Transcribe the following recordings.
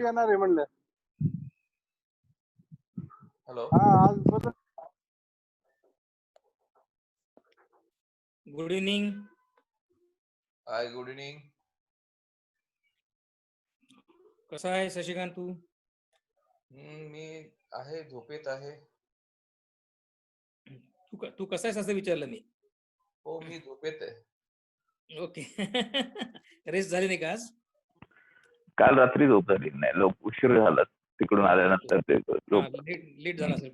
येणार आहे म्हणलं. हॅलो. हा, आज बरं. Good evening. Hi, good evening. कसा आहे शशिकांत तू? मी आहे, झोपेत आहे. तू कसा आहेस असं विचारलं मी. हो, मी झोपेत आहे. ओके. रेस्ट झाली नाही का आज? काल रात्री झोप झाली नाही, उशीर झाला तिकडून आल्यानंतर ते झोप. लेट झाला असेल.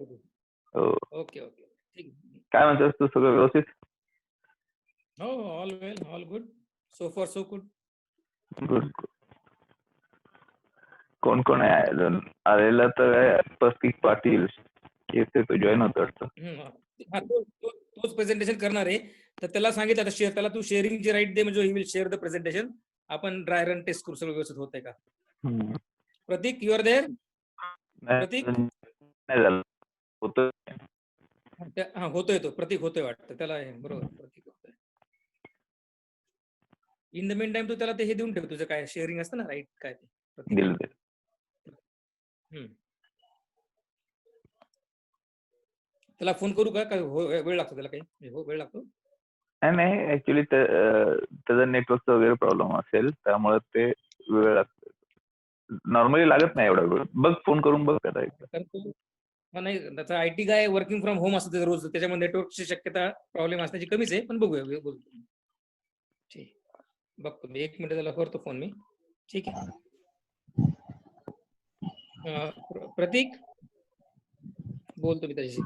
हो. ओके ओके, ठीक. काय म्हणतोस तू, सगळं व्यवस्थित? हो, all well, all good, so for so good. Good. कोण कोण आहे अजून आलेला? तर प्रतीक पाटील येते, तो जॉईन होत वाटतं. तोच प्रेझेंटेशन करणार आहे. तर त्याला सांगितलं आता शेअर, त्याला तू शेअरिंगची राईट दे, म्हणजे he will share the presentation. आपण ड्राय रन टेस्ट करू, सगळं व्यवस्थित होतंय का. प्रतीक, यू आर देअर? प्रतीक नाही झालं, होतं. हा, होतोय तो. प्रतीक होतोय वाटतं त्याला. बरोबर, प्रतीक होतोय. इन द मेन टाइम तू त्याला ते हे देऊन ठेव, तुझं काय शेअरिंग असतं ना, राईट काय ते. दिलं. त्याला फोन करू का? काय वेळ लागतो त्याला? काही वेळ लागतो? नाही, ऍक्च्युली त्याचा नेटवर्कचा वगैरे प्रॉब्लेम असेल, त्यामुळे ते वेळ लागतो. नॉर्मली लागत नाही एवढा वेळ. बघ, फोन करून बघ त्याला एकदा. नाही, त्याचा आयटी काय वर्किंग फ्रॉम होम असतं रोज, त्याच्यामुळे नेटवर्कची शक्यता प्रॉब्लेम असण्याची कमीच आहे, पण बघूया. बोलतो ठीक, बघतो मी. 1 मिनिट त्याला करतो फोन मी. ठीक आहे. प्रतीक, बोलतो मी त्याच्याशी.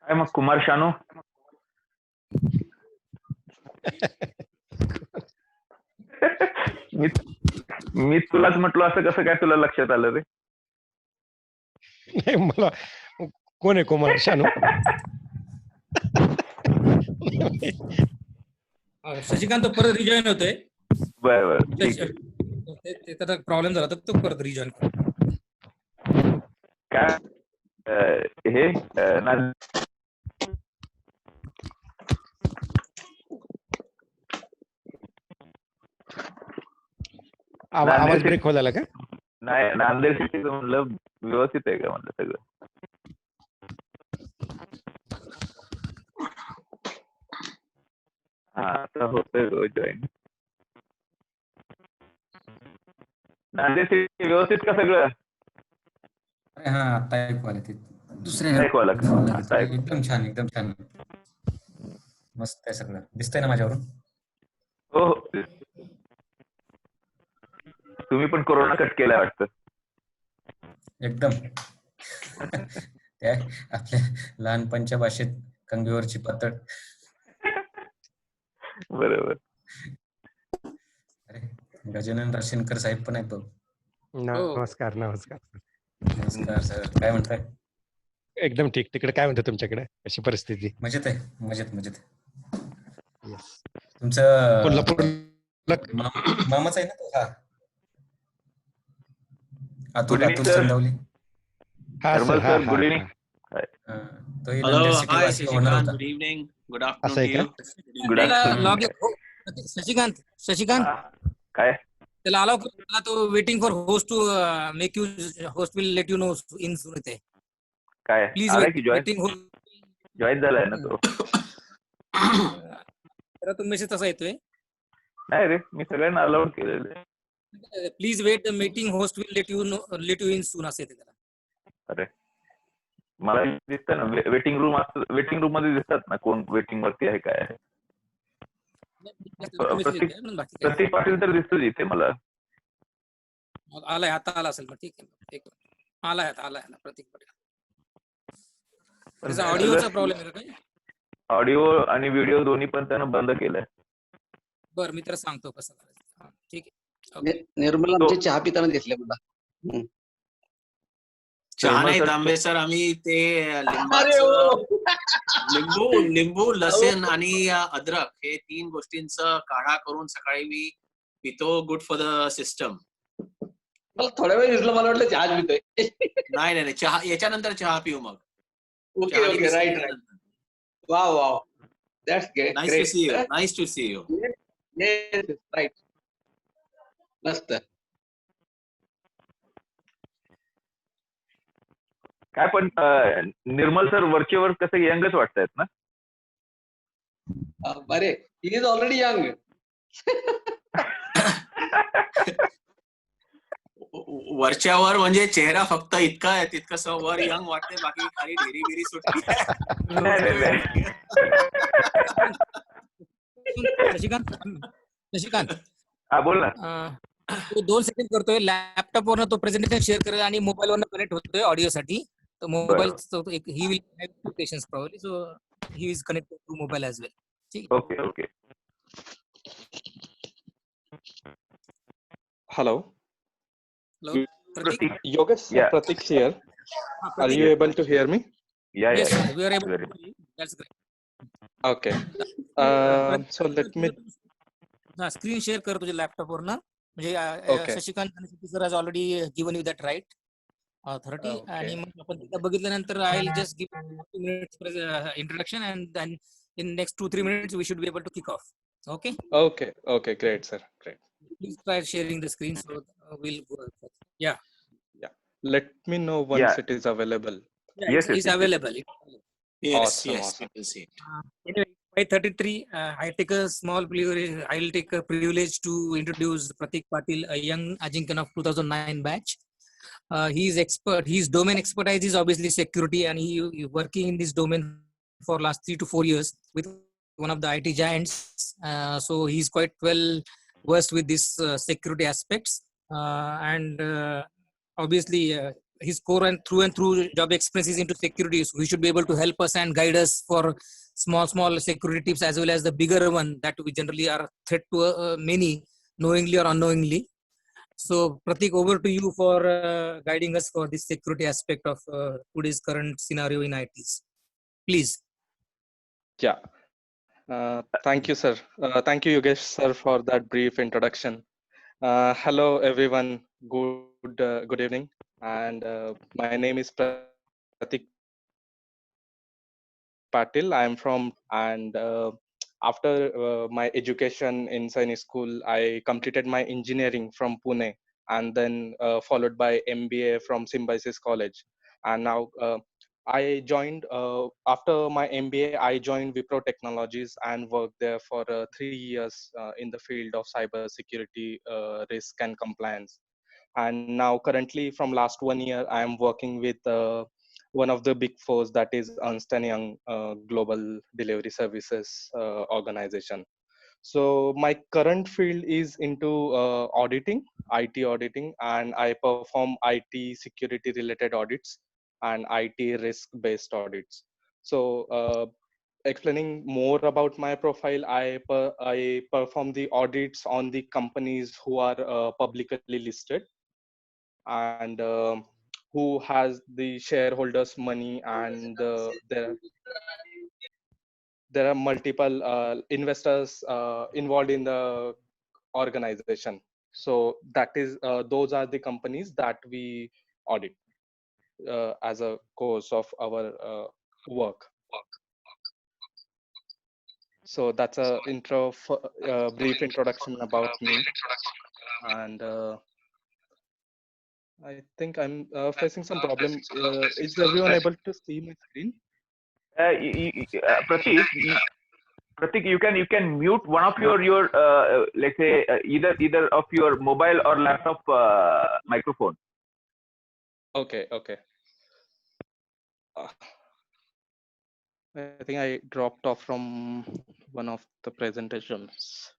काय मग कुमार शानू? मी तुलाच म्हटलो, असं कसं काय तुला लक्षात आलं रे? नाही, मला कोण आहे कुमार शानू? शशिकांत तो परत रिजॉईन होतोय. बरोबर, त्याचा प्रॉब्लेम झाला तर तो परत रिजॉईन. काय हे आवाज ब्रेक हो झाला का? नाही, नांदेड सिटीचं म्हणलं व्यवस्थित आहे का म्हणलं सगळं? हा, आता होतोय जॉईन. नांदेड सिटी व्यवस्थित का सगळं? हा, आता ऐकू आलं. ते दुसरे एकदम छान, एकदम छान, मस्त आहे सगळं. दिसतंय ना माझ्यावरून? हो. तुम्ही पण कोरोना कट केलाय वाटतं. एकदम. त्या आपल्या लहानपणच्या भाषेत कंगीवरची पातळ. बरोबर. अरे, गजानन राशीनकर साहेब पण आहेत. नमस्कार. नमस्कार नमस्कार सर, काय म्हणताय? एकदम ठीक. तिकडे काय म्हणतं तुमच्याकडे, कशी परिस्थिती? मजेत आहे, मजेत. तुमचं कोल्हापूर मामाच आहे ना तो? हा, अतुल चंदावली. हा sir, good evening. Good evening, good afternoon. Shashikant काय त्याला अलाव करा. तो waiting for host to make you host will let you know in soon येते. काय प्लीज वेटिंग जॉईन झालाय ना तो? तर तो मेसेज तसा येतोय. नाही रे, मी सगळ्यांना अलाउड केलेलं आहे. Please wait, the meeting host will let you in soon असं येते त्याला. अरे, मला दिसतं ना वेटिंग रूम मध्ये दिसतात ना कोण वेटिंग वरती आहे, काय आहे. प्रतीक पाटील तर दिसतो इथे मला. आलाय, आता आला असेल. ठीक आहे, आलाय ना प्रतीक पाटील. त्याचा ऑडिओचा प्रॉब्लेम आहे काय? ऑडिओ आणि व्हिडिओ दोन्ही पण त्यानं बंद केलंय. बरं, मी तर सांगतो कसं करायचं. ठीक आहे. निर्मला आमची चहा पिताना दिसले मला. चहा नाही sir, तांबे सर, आम्ही ते अरे लिंबाचं हो. लिंबू लसूण आणि अद्रक हे 3 गोष्टींचा काढा करून सकाळी मी पितो. Good for the system. मला थोड्या वेळ दिसलं, मला वाटलं चहा पितोय. नाही चहा याच्यानंतर चहा पिऊ मग. ओके चहाने ओके, दिसलं राईट. त्याच्यानंतर. Wow wow, that's nice to great. See you. Nice to see you. Yes, right. मस्त. काय पण निर्मल सर वरचे वर कसं यंगच वाटतायत ना. अरे, ही इज ऑलरेडी यंग. वरच्यावर म्हणजे चेहरा फक्त इतका आहे, तितकंसं वर यंग वाटते, बाकी खाली ढेरी बिरी सुटली. नाही. शशिकांत हा बोल ना. तो 2 सेकंड करतोय, लॅपटॉप वरनं तो प्रेझेंटेशन शेअर करेल आणि मोबाईल वरनं कनेक्ट होतोय ऑडिओ साठी. तर mobile he will have patience probably, so he is connected to mobile as well. Okay okay. Hello, Pratik? Yogesh, Yeah. Pratik here. Are you able to hear me? Yeah. Yes, we are able Very to hear you. That's great. Okay. So let me. Screen share कर तुझ्या laptop वरनं, म्हणजे Okay. Shashikant आणि Satish sir has already given you that right authority. Okay. आणि मग आपण तिला बघितल्यानंतर I will just give 2 minutes introduction and then in next 2-3 minutes we should be able to kick off. Okay, Okay. Great, sir. Great. Please try sharing the screen so will go. Yeah, Let me know once Yeah. it is available. Yes, it's available. Yes, Awesome. you can see it. Anyway, 5:33, I'll take a privilege to introduce Pratik Patil, a young Ajinkyan of 2009 batch. His domain expertise is obviously security, and he working in this domain for last 3 to 4 years with one of the IT giants. So he's quite well versed with this security aspects, and obviously his core and through job experience is into security. So he should be able to help us and guide us for small security tips, as well as the bigger one that we generally are threat to many, knowingly or unknowingly. So Pratik, over to you for guiding us for this security aspect of today's current scenario in ITs. Please. Yeah. Thank you, sir. Thank you, Yogesh, sir, for that brief introduction. Hello, everyone. Good evening. And my name is Pratik Patil. I am from, and after my education in Sainik School, I completed my engineering from Pune, and then followed by MBA from Symbiosis College. And now I joined, after my MBA, I joined Wipro Technologies and worked there for 3 years in the field of cyber security, risk and compliance. And now currently from last 1 year, I am working with one of the big fours, that is Ernst & Young Global Delivery Services organization. So my current field is into auditing, IT auditing, and I perform IT security related audits and IT risk based audits. So explaining more about my profile, I perform the audits on the companies who are publicly listed, and who has the shareholders money, and there are multiple investors involved in the organization. So that is those are the companies that we audit as a course of our work. So that's a brief introduction about me. And I think I'm facing some problem. Is everyone able to see my screen? Pratik, you can mute one of your let's say either of your mobile or laptop microphone. Okay. I think I dropped off from one of the presentations.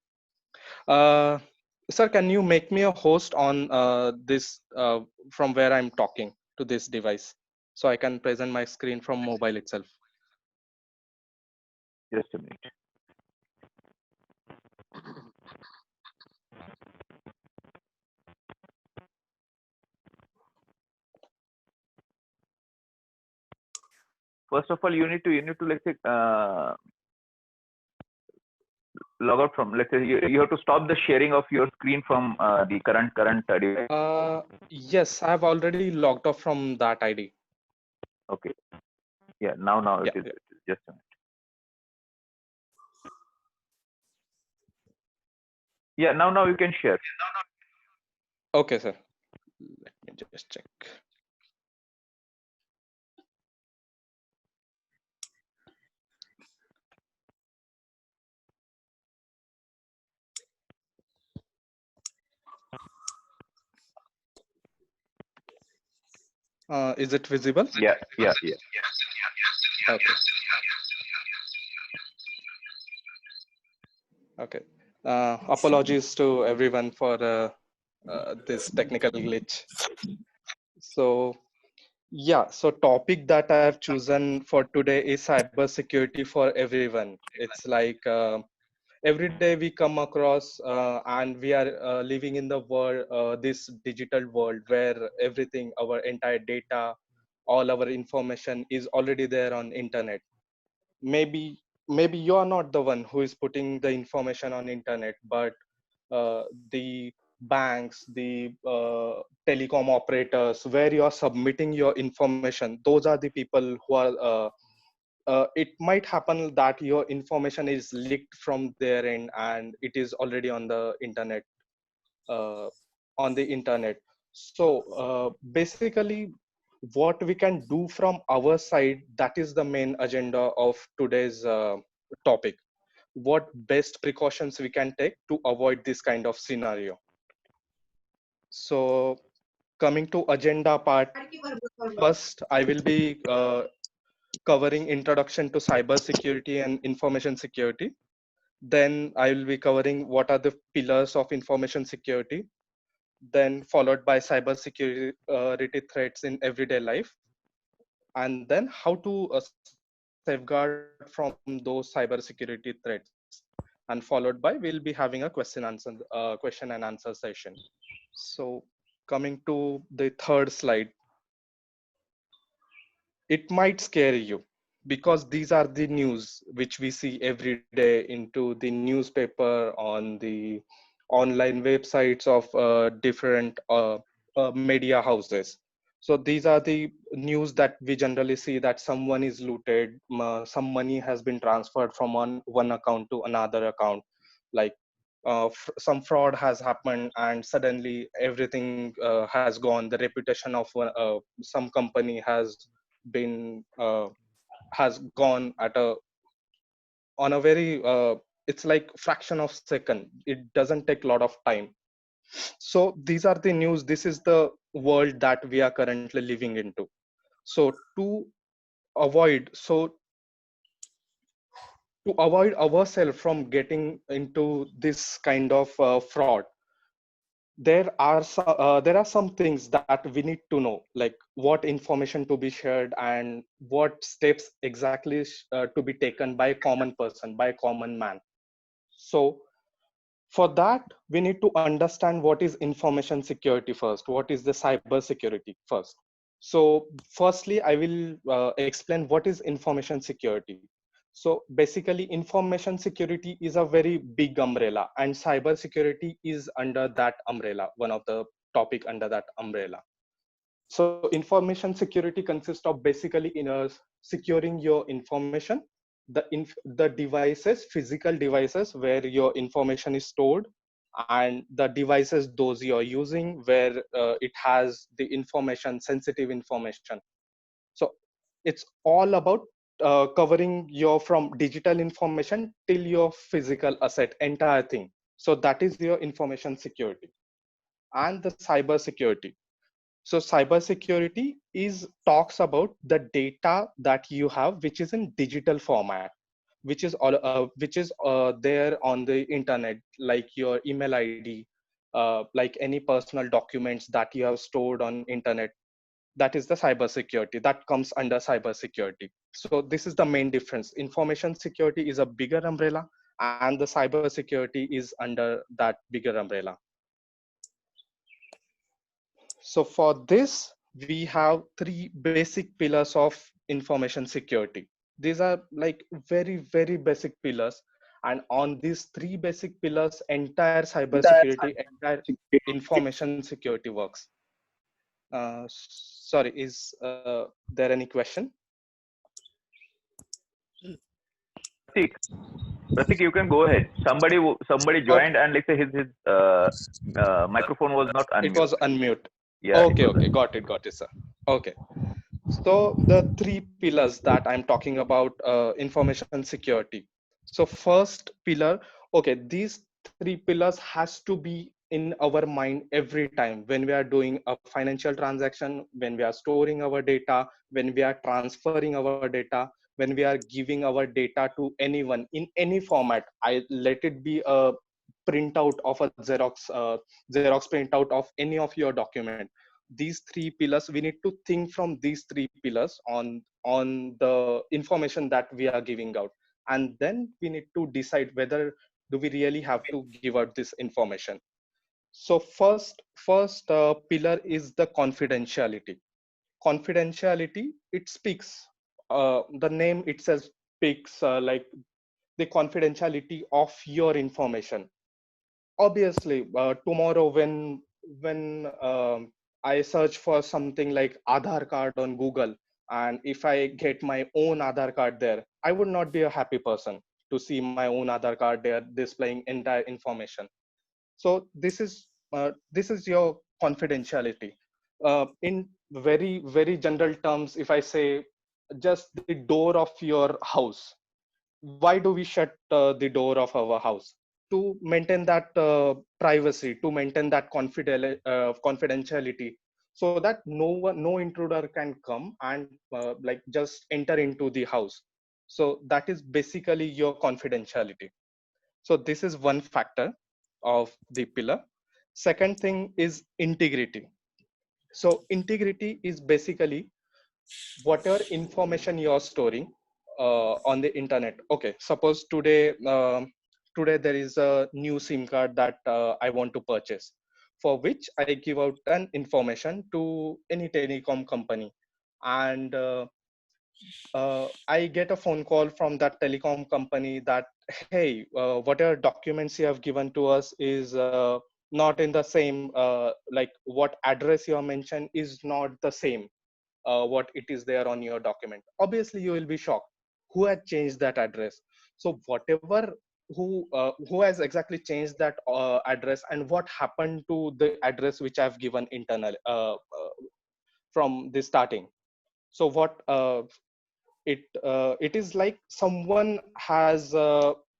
Sir, can you make me a host on this from where I'm talking to this device, so I can present my screen from mobile itself? Just a minute. first of all, you need to let's say log out from, let's say you have to stop the sharing of your screen from the current device. Yes, I've already logged off from that ID. Okay. Yeah. Now Yeah, it is just a minute. Yeah. Now you can share. Okay, sir. Let me just check. Is it visible? Yeah. Okay. Okay. Apologies to everyone for this technical glitch. So yeah, so topic that I have chosen for today is cybersecurity for everyone. It's like every day we come across and we are living in the world, this digital world where everything, our entire data, all our information is already there on internet. Maybe you are not the one who is putting the information on internet, but the banks, the telecom operators, where you are submitting your information, those are the people who are it might happen that your information is leaked from their end and it is already uh, on the internet. So basically what we can do from our side, that is the main agenda of today's topic. What best precautions we can take to avoid this kind of scenario. So coming to agenda part, first I will be covering introduction to cybersecurity and information security. Then I will be covering what are the pillars of information security, then followed by cybersecurity threats in everyday life, and then how to safeguard from those cybersecurity threats. And followed by, we'll be having a question and answer session. So coming to the third slide, it might scare you because these are the news which we see every day into the newspaper, on the online websites of different media houses. So these are the news that we generally see, that someone is looted, some money has been transferred from one account to another account, like some fraud has happened and suddenly everything has gone. The reputation of some company been has gone at a on a very it's like fraction of second. It doesn't take a lot of time. So these are the news. This is the world that we are currently living into. So avoid so to avoid ourselves from getting into this kind of fraud, there are some things that we need to know, like what information to be shared and what steps exactly to be taken by a common person, by a common man. So for that, we need to understand what is information security first, what is the cyber security first. So firstly, I will explain what is information security. So basically, information security is a very big umbrella, and cyber security is under that umbrella, one of the topic under that umbrella. So information security consists of basically securing your information, the devices, physical devices where your information is stored, and the devices those you're using where it has the information, sensitive information. So it's all about covering your from digital information till your physical asset, entire thing. So that is your information security. And the cyber security, so cybersecurity is talks about the data that you have, which is in digital format, which is there on the internet, like your email ID, like any personal documents that you have stored on internet. That is the cybersecurity that comes under cybersecurity. So this is the main difference. Information security is a bigger umbrella, and the cybersecurity is under that bigger umbrella. So for this, we have three basic pillars of information security. These are like very, very basic pillars. And on these three basic pillars, entire cybersecurity, entire information security works. Sorry, is there any question? Pratik, Pratik, you can go ahead. Somebody joined and let's say his microphone was not It unmuted. was unmute. Yeah. Okay, okay, got it, sir. Okay. So the three pillars that I'm talking about, information security. So first pillar, okay, these three pillars has to be in our mind every time when we are doing a financial transaction, when we are storing our data, when we are transferring our data, when we are giving our data to anyone in any format. I let it be a printout of a Xerox printout of any of your document. These three pillars, we need to think from these three pillars on the information that we are giving out, and then we need to decide whether do we really have to give out this information. So first pillar is the confidentiality. Confidentiality, it speaks, the name itself speaks, like the confidentiality of your information. Obviously, tomorrow when I search for something like Aadhaar card on Google, and if I get my own Aadhaar card there, I would not be a happy person to see my own Aadhaar card there displaying entire information. So this is your confidentiality. In very, very general terms, if I say just the door of your house, why do we shut the door of our house? To maintain that privacy, to maintain that confidentiality, so that no intruder can come and like just enter into the house. So that is basically your confidentiality. So this is one factor of the pillar. Second thing is integrity. So integrity is basically whatever information you're storing on the internet. Okay, suppose today there is a new SIM card that I want to purchase, for which I give out an information to any telecom company, and I get a phone call from that telecom company that, hey, whatever documents you have given to us is not in the same, like what address you have mentioned is not the same what it is there on your document. Obviously, you will be shocked. Who had changed that address? So whatever, who has exactly changed that address, and what happened to the address which I've given internal from the starting. So what it is like someone has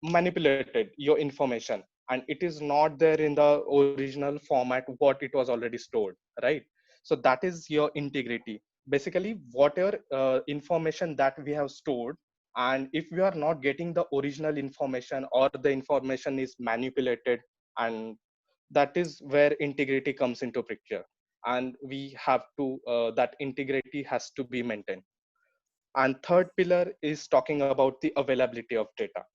manipulated your information, and it is not there in the original format what it was already stored, right? So that is your integrity. Basically, whatever information that we have stored, and if we are not getting the original information, or the information is manipulated, and that is where integrity comes into picture, and we have to that integrity has to be maintained. And third pillar is talking about the availability of data.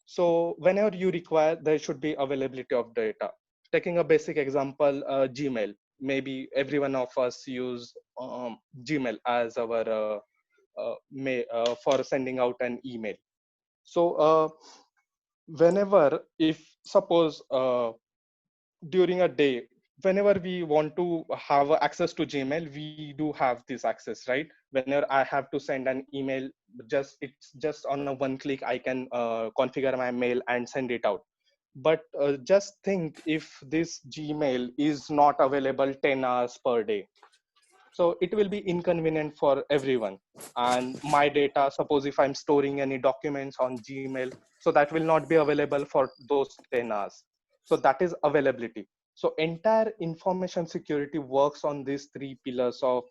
So whenever you require, there should be availability of data. Taking a basic example, Gmail. Maybe every one of us use Gmail as our for sending out an email. So whenever, if suppose during a day, whenever we want to have access to Gmail, we do have this access, right? Whenever I have to send an email, it's just on a one click I can configure my mail and send it out. But just think if this Gmail is not available 10 hours per day, so it will be inconvenient for everyone. And my data, suppose if I'm storing any documents on Gmail, so that will not be available for those 10 hours. So that is availability. So entire information security works on these three pillars of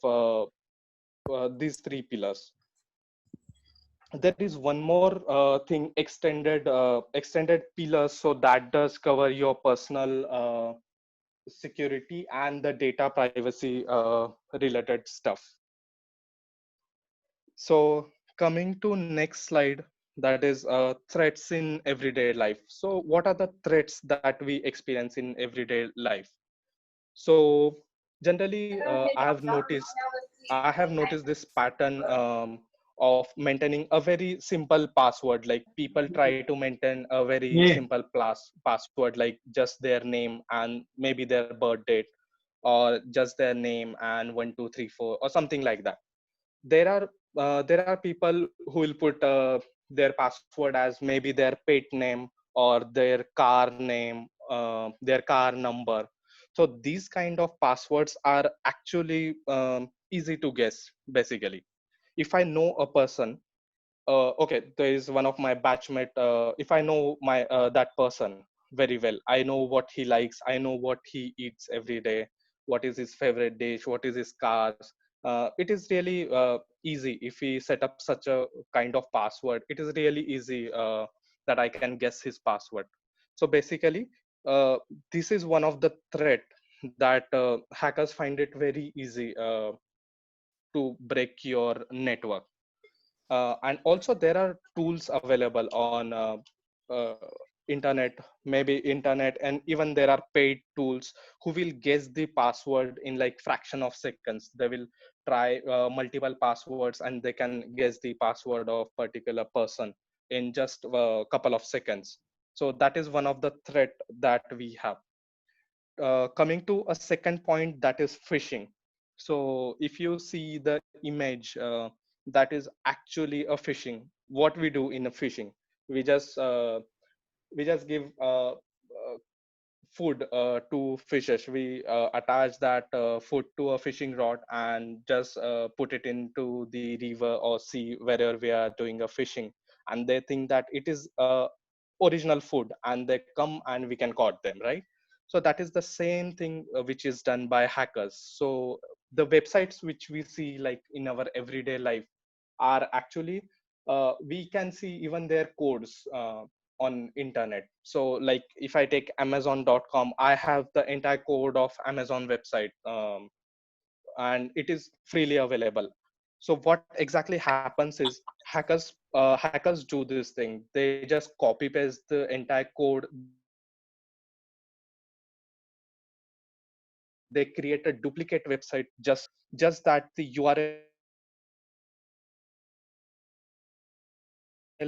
these three pillars. There is one more thing, extended pillars. So that does cover your personal security and the data privacy related stuff. So coming to next slide, that is threats in everyday life. So what are the threats that we experience in everyday life? So generally, I have noticed this pattern of maintaining a very simple password. Like people try to maintain a very simple password, like just their name and maybe their birth date, or just their name and 1234 or something like that. There are people who will put their password as maybe their pet name or their car name, their car number. So these kind of passwords are actually easy to guess. Basically, if I know a person, okay, there is one of my batchmate. If I know my that person very well, I know what he likes, I know what he eats every day, what is his favorite dish, what is his cars. It is really easy if we set up such a kind of password. It is really easy that I can guess his password. So basically, uh, this is one of the threat that hackers find it very easy to break your network. And also there are tools available on uh, internet, maybe internet, and even there are paid tools who will guess the password in like fraction of seconds. They will try multiple passwords and they can guess the password of particular person in just a couple of seconds. So that is one of the threat that we have. Coming to a second point, that is phishing. So if you see the image, that is actually a phishing. What we do in a phishing, we just give food to fishes. We attach that food to a fishing rod and just put it into the river or sea wherever we are doing a fishing, and they think that it is original food and they come and we can caught them, right? So that is the same thing which is done by hackers. So the websites which we see like in our everyday life are actually we can see even their codes on internet. So like if I take amazon.com, I have the entire code of Amazon website, and it is freely available. So what exactly happens is hackers do this thing. They just copy paste the entire code, they create a duplicate website just just that the URL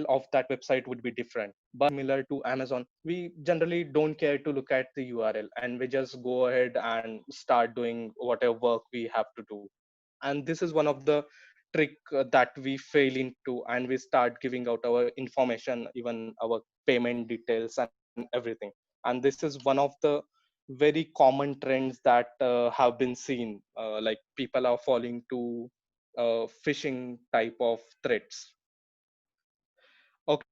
of that website would be different, but the content would be similar to Amazon. We generally don't care to look at the URL and we just go ahead and start doing whatever work we have to do. And this is one of the trick that we fail into, and we start giving out our information, even our payment details and everything. And this is one of the very common trends that have been seen, like people are falling to phishing type of threats. Okay,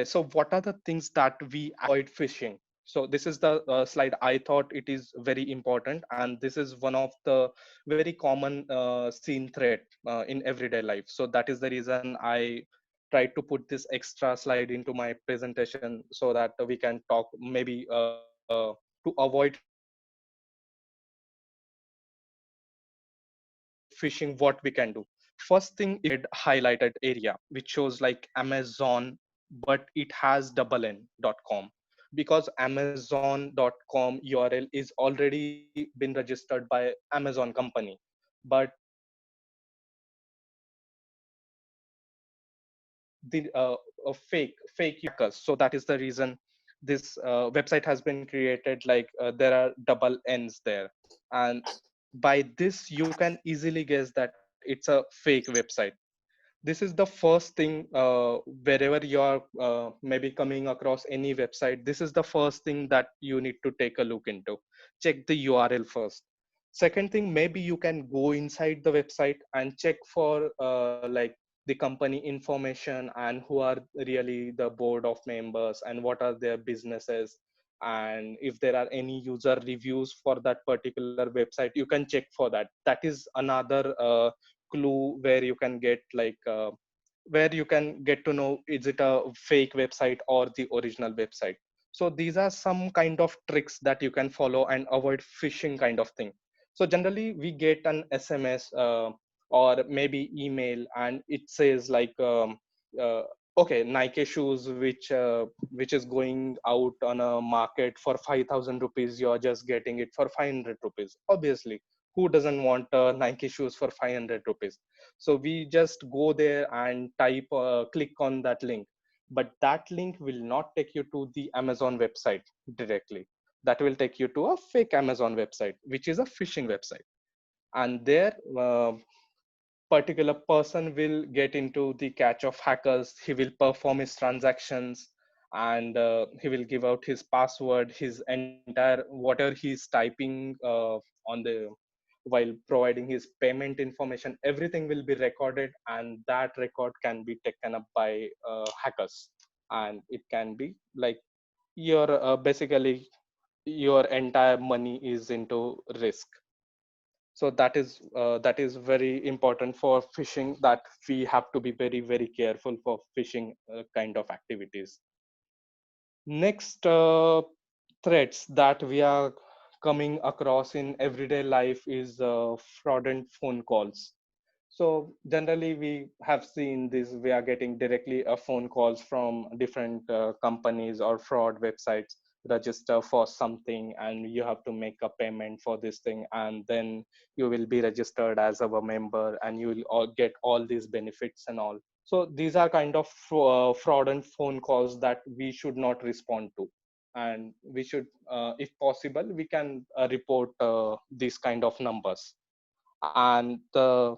so what are the things that we avoid phishing? So this is the slide I thought it is very important, and this is one of the very common seen threat in everyday life. So that is the reason I tried to put this extra slide into my presentation so that we can talk maybe to avoid phishing, to avoid phishing. What we can do? First thing, if you see the first thing is the red highlighted area which shows like Amazon, but it has double n.com, because amazon.com URL is already been registered by Amazon company. But the fake hackers. So that is the reason this website has been created like there are double n's there, and by this you can easily guess that it's a fake website. This is the first thing, wherever you are maybe coming across any website, this is the first thing that you need to take a look into. Check the URL first. Second thing, maybe you can go inside the website and check for like the company information and who are really the board of members and what are their businesses, and if there are any user reviews for that particular website, you can check for that. That is another clue where you can get like where you can get to know is it a fake website or the original website. So these are some kind of tricks that you can follow and avoid phishing kind of thing. So generally we get an SMS or maybe email and it says like uh, okay, Nike shoes which is going out on a market for 5,000 rupees, you're just getting it for 500 rupees. Obviously, who doesn't want Nike shoes for 500 rupees? So we just go there and type, click on that link. But that link will not take you to the Amazon website directly. That will take you to a fake Amazon website, which is a phishing website. And there, particular person will get into the catch of hackers. He will perform his transactions, and he will give out his password, his entire whatever he's typing on the while providing his payment information. Everything will be recorded, and that record can be taken up by hackers, and it can be like your basically your entire money is into risk. So that is very important for phishing, that we have to be very, very careful for phishing kind of activities. Next, threats that we are coming across in everyday life is fraudulent phone calls. So generally we have seen this, we are getting directly a phone calls from different companies or fraud websites. Register for something and you have to make a payment for this thing, and then you will be registered as our member and you will all get all these benefits and all. So these are kind of fraudulent phone calls that we should not respond to, and we should if possible we can report these kind of numbers. And the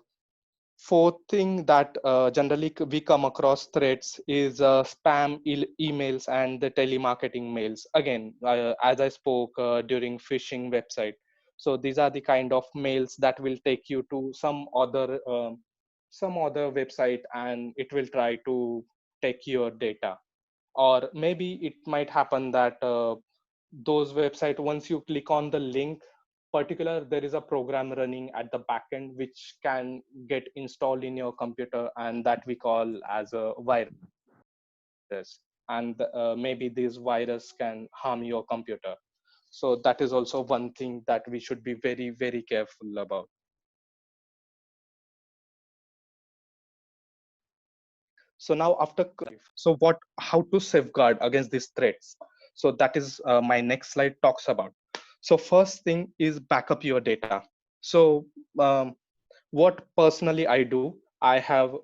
fourth thing that generally we come across threats is spam emails and the telemarketing mails. Again, as I spoke during phishing website. So these are the kind of mails that will take you to some other website, and it will try to take your data. Or maybe it might happen that those website, once you click on the link particular, there is a program running at the backend which can get installed in your computer, and that we call as a virus. And maybe this virus can harm your computer. So that is also one thing that we should be very, very careful about. So now after, so what, how to safeguard against these threats? So that is my next slide talks about. So first thing is backup your data. So what personally I do, I have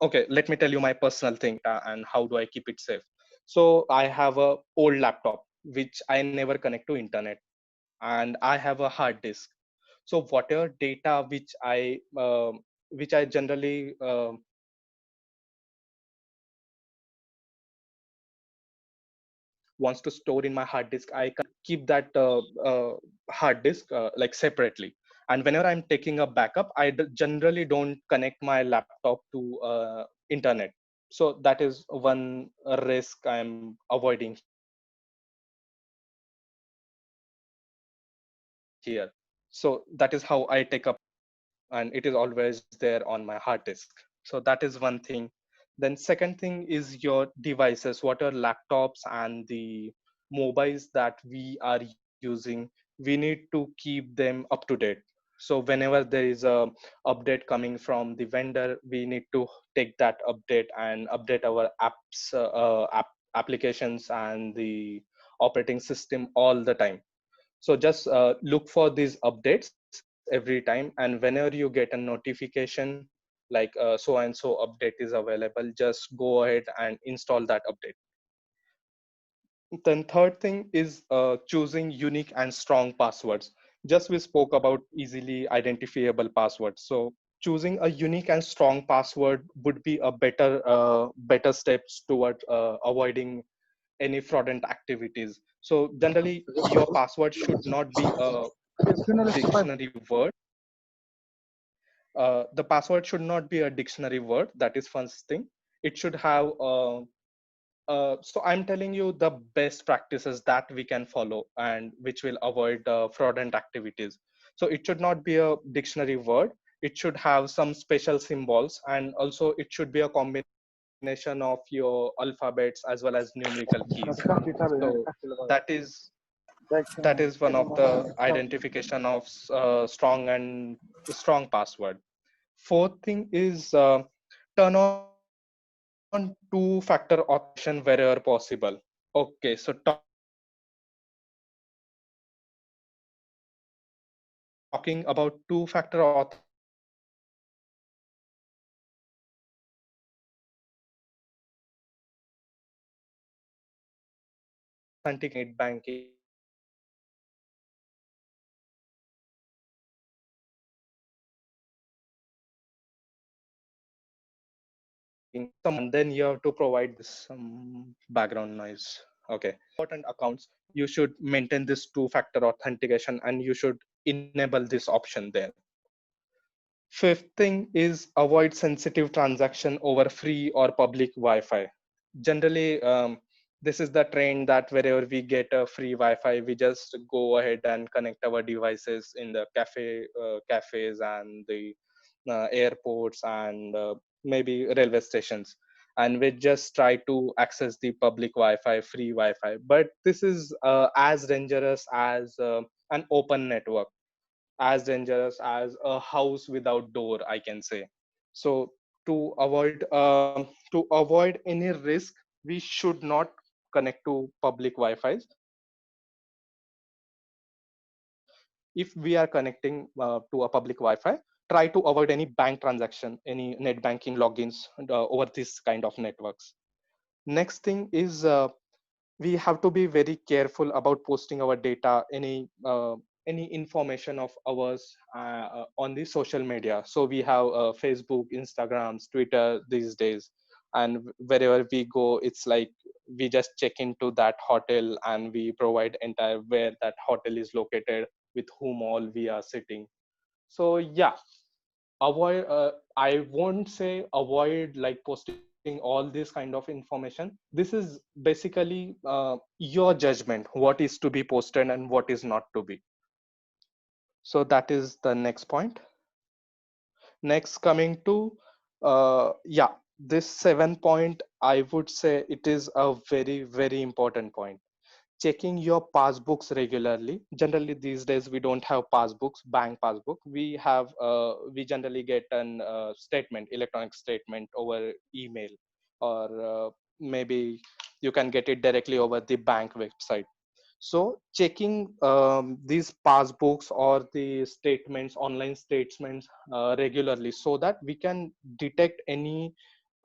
okay, let me tell you my personal thing and how do I keep it safe. So I have a old laptop which I never connect to internet, and I have a hard disk. So whatever data which I generally wants to store in my hard disk, I can keep that hard disk like separately. And whenever I'm taking a backup, generally don't connect my laptop to internet. So that is one risk I'm avoiding here. So that is how I take up, and it is always there on my hard disk. So that is one thing. Then second thing is your devices, what are laptops and the mobiles that we are using. We need to keep them up to date. So whenever there is a update coming from the vendor, we need to take that update and update our applications and the operating system all the time. So just look for these updates every time, and whenever you get a notification like so and so update is available, just go ahead and install that update. Then third thing is choosing unique and strong passwords. Just we spoke about easily identifiable passwords. So choosing a unique and strong password would be a better steps toward avoiding any fraudulent activities. So generally, your password should not be a dictionary word. The password should not be a dictionary word. That is first thing. It should have so I'm telling you the best practices that we can follow and which will avoid fraudulent activities. So it should not be a dictionary word. It should have some special symbols, and also it should be a combination of your alphabets as well as numerical keys. So that is one of the identification of strong password. Fourth thing is turn on two-factor authentication wherever possible. Okay, so talking about talking about two-factor authenticate banking. And then you have to provide this background noise. Okay. Important accounts, you should maintain this two-factor authentication and you should enable this option there. Fifth thing is avoid sensitive transaction over free or public Wi-Fi. Generally, this is the trend that wherever we get a free Wi-Fi, we just go ahead and connect our devices in the cafes and the airports and maybe railway stations, and we just try to access the public Wi-Fi, free Wi-Fi. But this is as dangerous as an open network, as dangerous as a house without door, I can say. So to avoid any risk, we should not connect to public Wi-Fi's. If we are connecting to a public Wi-Fi, try to avoid any bank transaction, any net banking logins over this kind of networks. Next thing is we have to be very careful about posting our data, any information of ours on the social media. So we have Facebook, Instagrams, Twitter these days, and wherever we go, it's like we just check into that hotel and we provide entire where that hotel is located, with whom all we are sitting. So yeah, avoid. I won't say avoid like posting all this kind of information. This is basically your judgment, what is to be posted and what is not to be. So that is the next point. Next, coming to yeah, this 7 point, I would say it is a very, very important point. Checking your passbooks regularly. Generally these days we don't have passbooks, bank passbook. We generally get an statement, electronic statement over email, or maybe you can get it directly over the bank website. So checking these passbooks or the statements, online statements regularly, so that we can detect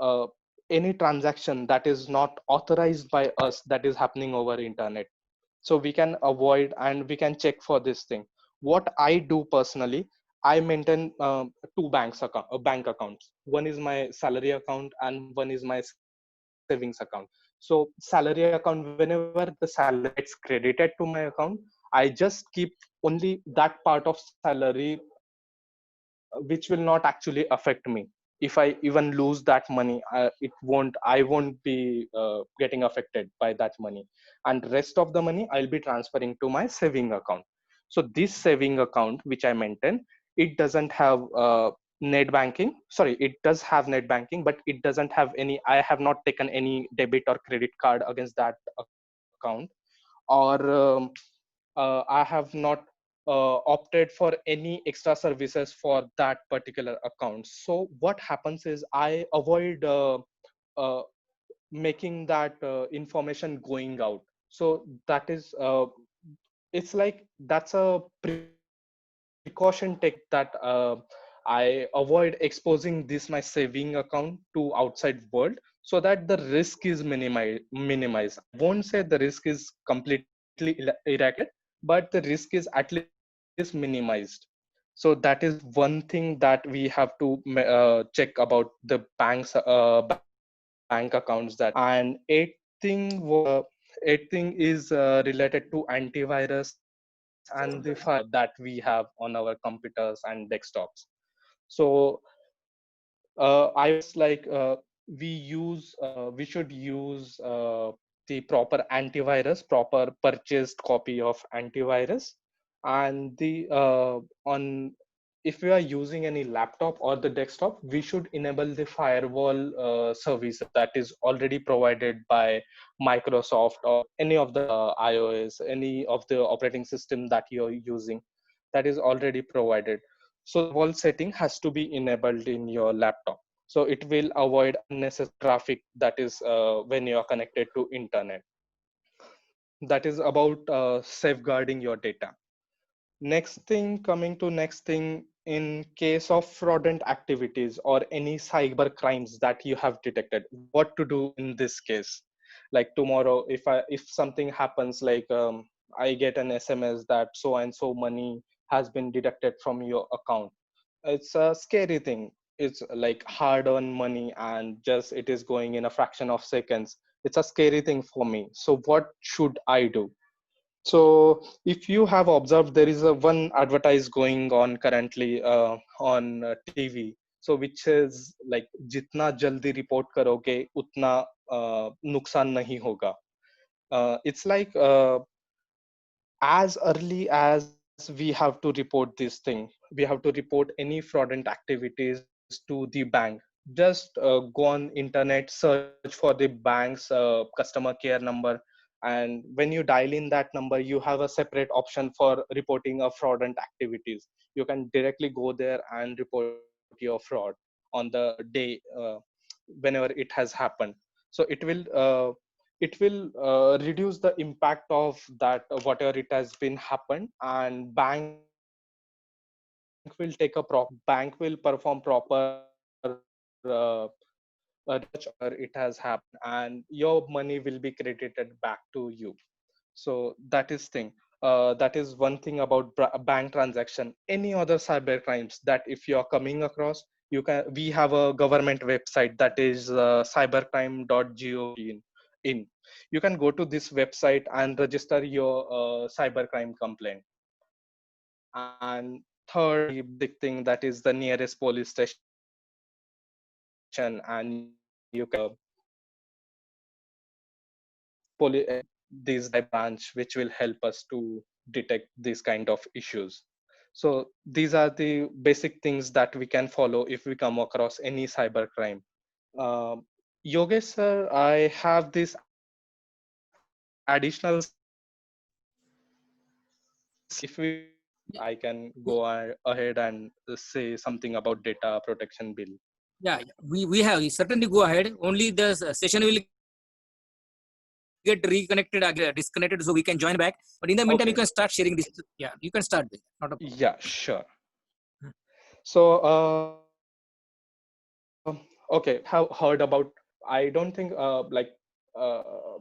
uh, any transaction that is not authorized by us, that is happening over internet. So we can avoid and we can check for this thing. What I do personally, I maintain bank accounts. One is my salary account and one is my savings account. So salary account, whenever the salary gets credited to my account, I just keep only that part of salary which will not actually affect me. If I even lose that money, I won't be getting affected by that money, and rest of the money I'll be transferring to my saving account. So this saving account which I maintain, it doesn't have net banking. Sorry, it does have net banking, but it doesn't have any, I have not taken any debit or credit card against that account, or I have not opted for any extra services for that particular account. So what happens is I avoid uh, making that information going out. So that is it's like that's a precaution take that I avoid exposing this my saving account to outside world, so that the risk is minimized. I won't say the risk is completely eradicated, but the risk is at least minimized. So that is one thing that we have to check about the bank accounts. That, and eighth thing is related to antivirus and the firewall that we have on our computers and desktops. So I would like we should use the proper antivirus, proper purchased copy of antivirus, and the on if we are using any laptop or the desktop, we should enable the firewall service that is already provided by Microsoft or any of the iOS, any of the operating system that you're using, that is already provided. So the wall setting has to be enabled in your laptop, so it will avoid unnecessary traffic that is when you are connected to internet. That is about safeguarding your data. Next thing, in case of fraudulent activities or any cyber crimes that you have detected, what to do in this case? Like tomorrow, if something happens, like I get an SMS that so and so money has been deducted from your account. It's a scary thing. It's like hard earned money, and just it is going in a fraction of seconds. It's a scary thing for me. So what should I do? So if you have observed, there is a one advertise going on currently on TV. So which is like जितना जल्दी report करोगे उतना नुकसान नहीं होगा. It's like as early as we have to report this thing, we have to report any fraudulent activities to the bank. Just go on internet, search for the bank's customer care number, and when you dial in that number, you have a separate option for reporting of fraudulent activities. You can directly go there and report your fraud on the day whenever it has happened. So it will reduce the impact of that whatever it has been happened, and bank will perform proper research on whatever it has happened, and your money will be credited back to you. So that is thing. That is one thing about bank transaction. Any other cyber crimes that if you are coming across, we have a government website that is cybercrime.gov in. You can go to this website and register your cybercrime complaint. And third, the basic thing, that is the nearest police station, and you can this branch which will help us to detect these kind of issues. So these are the basic things that we can follow if we come across any cyber crime. um, Yogesh sir, I have this additional slides if we I can go ahead and say something about data protection bill. Yeah, we have certainly go ahead. Only the session will get reconnected, disconnected, so we can join back. But in the meantime, you Okay. can start sharing this. Yeah, you can start with. Not a problem. Yeah, sure. So okay, have heard about, I don't think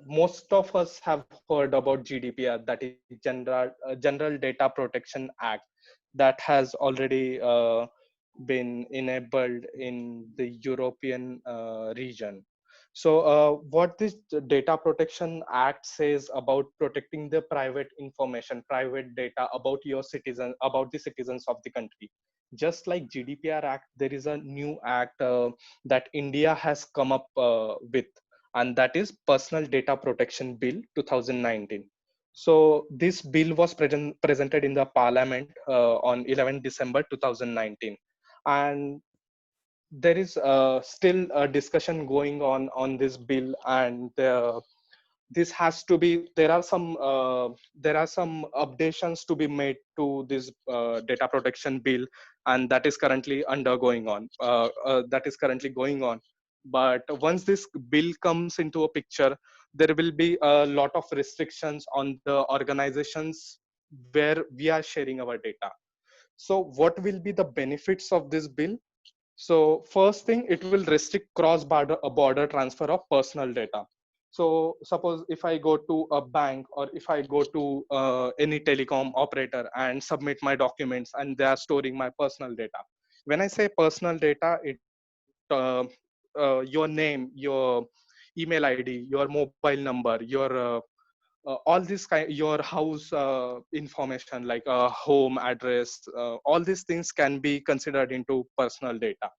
most of us have heard about GDPR, that is General Data Protection Act, that has already been enabled in the European region. So what this Data Protection Act says about protecting the private information, private data about your citizen, about the citizens of the country. Just like GDPR Act, there is a new act that India has come up with, and that is Personal Data Protection Bill 2019. So this bill was presented in the Parliament on 11 December 2019, and there is still a discussion going on this bill, and this has to be, there are some updations to be made to this data protection bill, and that is currently going on. But once this bill comes into a picture, there will be a lot of restrictions on the organizations where we are sharing our data. So what will be the benefits of this bill? So first thing, it will restrict cross border transfer of personal data. So suppose if I go to a bank, or if I go to any telecom operator and submit my documents, and they are storing my personal data. When I say personal data, your name, your email ID, your mobile number, all this kind, your house information like home address, all these things can be considered into personal data.